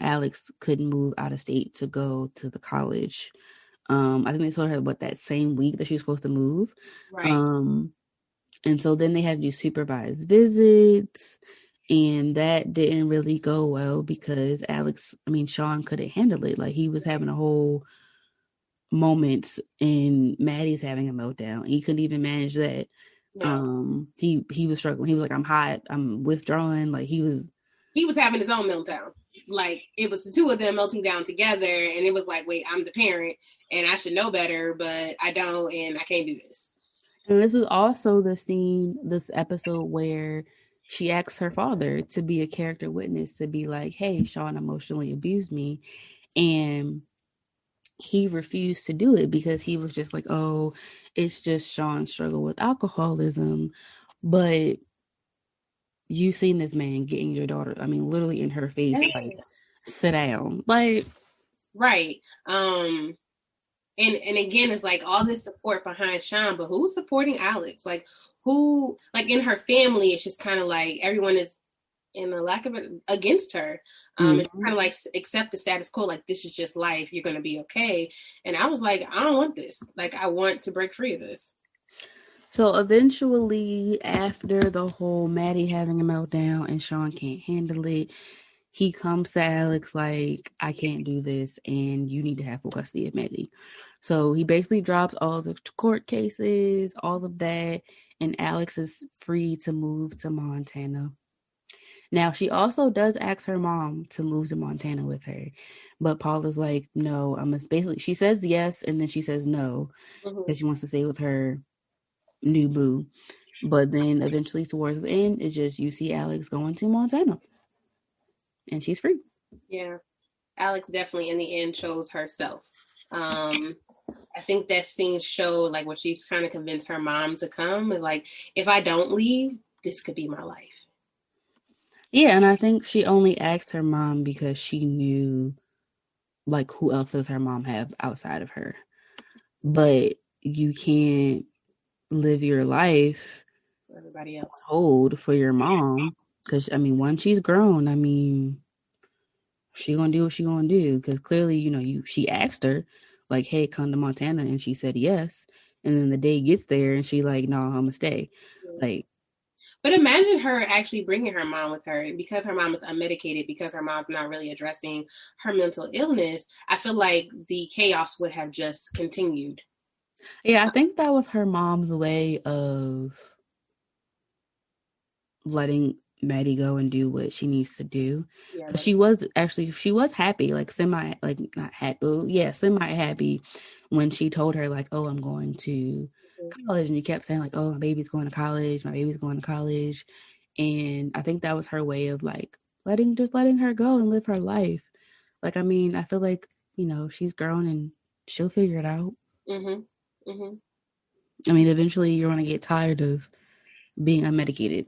Alex couldn't move out of state to go to the college. I think they told her what that same week that she was supposed to move. Right. Um, and so then they had to do supervised visits, and that didn't really go well because Sean couldn't handle it. Like he was having a whole moments and Maddie's having a meltdown. He couldn't even manage that. No. He was struggling. He was like, I'm hot, I'm withdrawing. Like He was having his own meltdown. Like it was the two of them melting down together, and it was like, wait, I'm the parent, and I should know better, but I don't, and I can't do this. and this was also this episode where she asks her father to be a character witness to be like, hey, Sean emotionally abused me. And he refused to do it because he was just like, oh, it's just Sean's struggle with alcoholism. But you've seen this man getting your daughter, literally in her face, like, Yes. sit down. Like, Right. And again, it's like all this support behind Sean, but who's supporting Alex? Like who, like in her family, it's just kind of like everyone is in the lack of it against her. It's mm-hmm. kind of like accept the status quo, like this is just life, you're gonna be okay. And I was like, I don't want this. Like I want to break free of this. So eventually, after the whole Maddie having a meltdown and Sean can't handle it, he comes to Alex like, I can't do this and you need to have full custody of Maddie. So he basically drops all the court cases, all of that, and Alex is free to move to Montana. Now, she also does ask her mom to move to Montana with her, but Paula's like, no, basically, she says yes, and then she says no, because she wants to stay with her new boo. But then eventually towards the end, it's just you see Alex going to Montana and she's free. Yeah. Alex definitely in the end chose herself. I think that scene showed like what she's trying to convince her mom to come is like, if I don't leave, this could be my life. Yeah, and I think she only asked her mom because she knew like who else does her mom have outside of her. But you can't live your life For everybody else. hold for your mom because I mean, once she's grown, I mean, she gonna do what she gonna do because clearly, she asked her like, "Hey, come to Montana," and she said yes. And then the day gets there, and she like, "No, I'm gonna stay." Yeah. Like, But imagine her actually bringing her mom with her because her mom is unmedicated, because her mom's not really addressing her mental illness. I feel like the chaos would have just continued. yeah, I think that was her mom's way of letting Maddie go and do what she needs to do. Yeah, Because she was happy, like semi, like not happy, well, yeah, semi happy when she told her, like, oh, I'm going to college. And you kept saying, like, oh, my baby's going to college, my baby's going to college. And I think that was her way of like letting her go and live her life. Like, I mean, I feel like, she's grown and she'll figure it out. mm-hmm. Mm-hmm. I mean, eventually you're going to get tired of being unmedicated.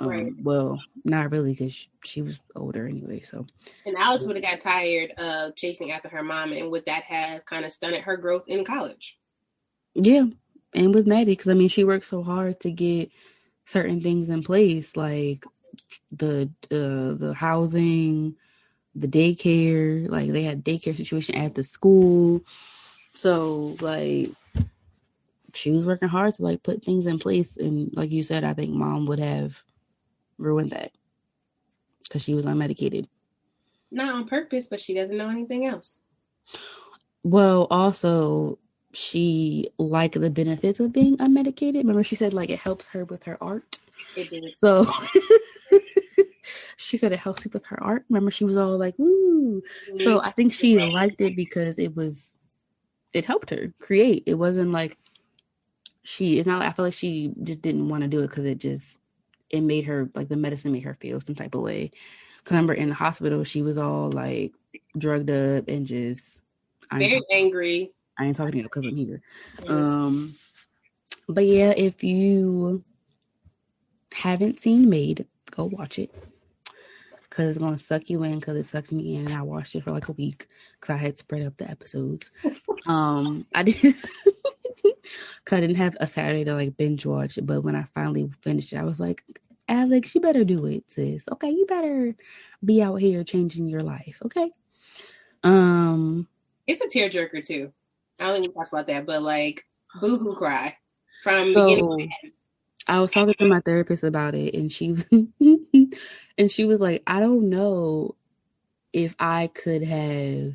Right. Well, not really because she was older anyway. So And Alice would have got tired of chasing after her mom, and would that have kind of stunted her growth in college? yeah, and with Maddie, because I mean, she worked so hard to get certain things in place, like the housing, the daycare. Like they had daycare situation at the school, so like she was working hard to like put things in place. And like you said, I think mom would have ruined that because she was unmedicated. Not on purpose, but she doesn't know anything else. Well, also, she liked the benefits of being unmedicated. Remember, she said like it helps her with her art. It did. So she said it helps her with her art. Remember, she was all like, "Ooh." Mm-hmm. So I think she liked it because it helped her create. It wasn't like it's not like I feel like she just didn't want to do it because it made her like the medicine made her feel some type of way. Cause I remember in the hospital, she was all like drugged up and just I ain't Very talking. angry. I ain't talking to you because I'm here. Mm-hmm. Um, but yeah, if you haven't seen MAID, go watch it because it's gonna suck you in because it sucked me in, and I watched it for like a week because I had spread up the episodes. I did because I didn't have a Saturday to like binge watch, but when I finally finished it, I was like, Alex, you better do it, sis. Okay, you better be out here changing your life. Okay. Um, It's a tearjerker too. I don't even talk about that, but like boohoo cry from beginning so to end. I was talking to my therapist about it, and she and she was like, I don't know if I could have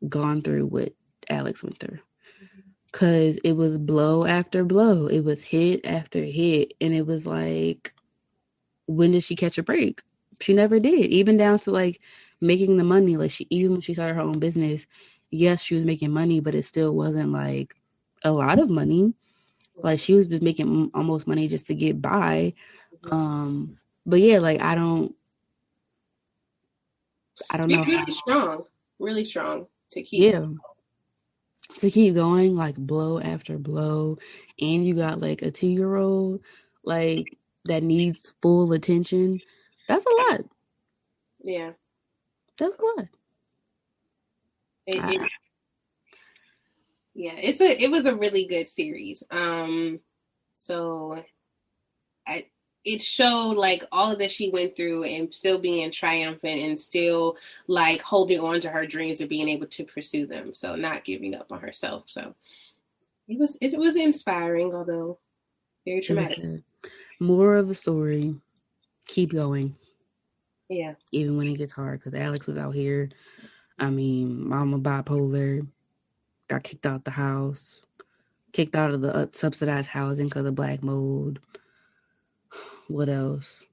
gone through what Alex went through. Cause it was blow after blow. It was hit after hit. And it was like, when did she catch a break? She never did. Even down to like making the money. Like even when she started her own business, yes, she was making money, but it still wasn't like a lot of money. Like she was just making almost money just to get by. But yeah, like I don't You're know really how. strong, really strong to keep. Yeah, to keep going like blow after blow, and you got like a 2-year-old like that needs full attention. That's a lot. Yeah, That's a lot. it I, yeah, it was a really good series. So I it showed like all of that she went through and still being triumphant and still like holding on to her dreams and being able to pursue them. So not giving up on herself. So it was inspiring, although very it was traumatic. a more of the story. Keep going, Yeah. even when it gets hard. Because Alex was out here. I mean, mama bipolar, got kicked out the house, kicked out of the subsidized housing because of black mold. What else?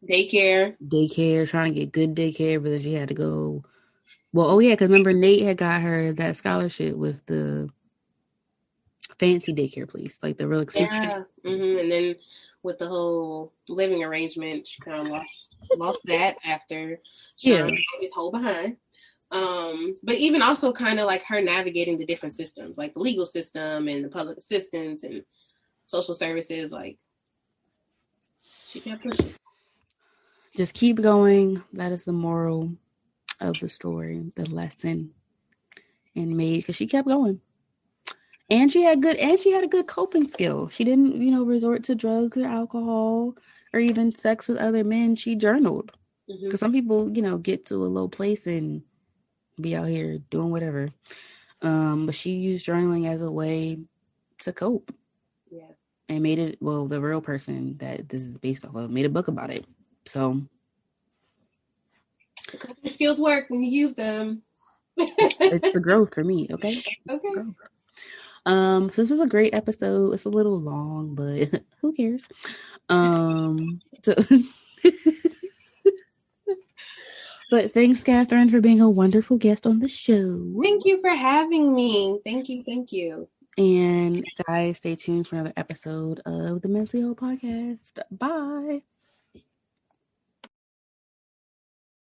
Daycare. Daycare, trying to get good daycare, but then she had to go. Well, oh yeah, because remember Nate had got her that scholarship with the fancy daycare place, like the real expensive. Yeah. And then with the whole living arrangement, she kind of lost that after Yeah, Sean his whole behind. But even also kind of like her navigating the different systems, like the legal system and the public assistance and social services, like she kept pushing. Just keep going. That is the moral of the story, the lesson in MAID, because she kept going. And she had a good coping skill. She didn't, resort to drugs or alcohol or even sex with other men. She journaled. Mm-hmm. Because some people, get to a low place and be out here doing whatever. But she used journaling as a way to cope. Yeah. And made it, well, the real person that this is based off of made a book about it. So The coping skills work when you use them. it's the growth for me, okay? It's the Okay. growth. So this was a great episode. It's a little long, but who cares? So but thanks, Kathryn, for being a wonderful guest on the show. Thank you for having me. Thank you. Thank you. And guys, stay tuned for another episode of the Mentally Ill Podcast. Bye.